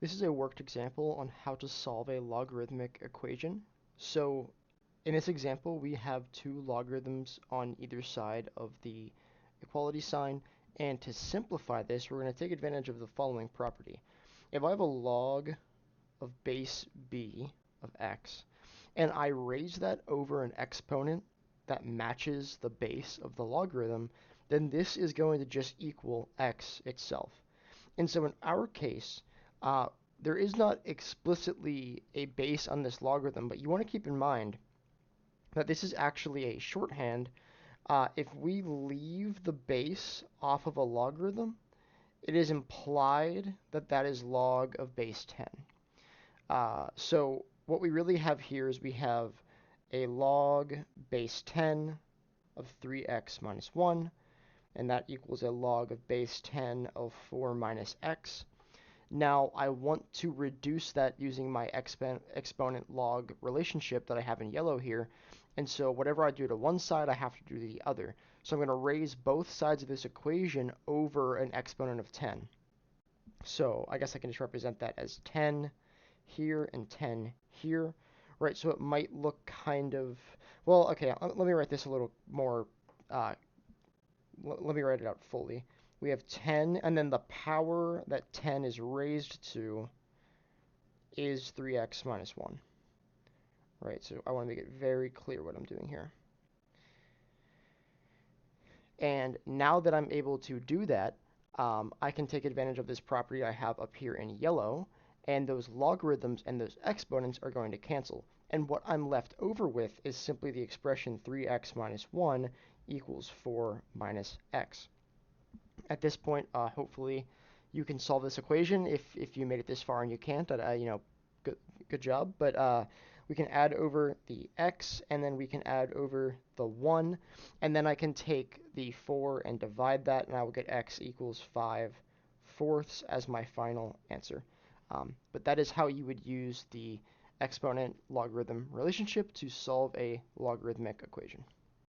This is a worked example on how to solve a logarithmic equation. So in this example, we have two logarithms on either side of the equality sign. And to simplify this, we're going to take advantage of the following property. If I have a log of base b of x, and I raise that over an exponent that matches the base of the logarithm, then this is going to just equal x itself. And so in our case, uh, there is not explicitly a base on this logarithm, but you want to keep in mind that this is actually a shorthand. If we leave the base off of a logarithm, it is implied that that is log of base 10. So what we really have here is we have a log base 10 of 3x minus 1, and that equals a log of base 10 of 4 minus x. Now I want to reduce that using my exponent log relationship that I have in yellow here. And so whatever I do to one side, I have to do to the other. So I'm going to raise both sides of this equation over an exponent of 10. So I guess I can just represent that as 10 here and 10 here, right? So it might look kind of, well, okay, let me write this a little more, let me write it out fully. We have 10, and then the power that 10 is raised to is 3x minus 1, right? So I want to make it very clear what I'm doing here. And now that I'm able to do that, I can take advantage of this property I have up here in yellow, and those logarithms and those exponents are going to cancel. And what I'm left over with is simply the expression 3x minus 1 equals 4 minus x. At this point, hopefully you can solve this equation. If you made it this far and you can't, good job. But we can add over the x, and then we can add over the 1, and then I can take the 4 and divide that, and I will get x equals 5/4 as my final answer. But that is how you would use the exponent logarithm relationship to solve a logarithmic equation.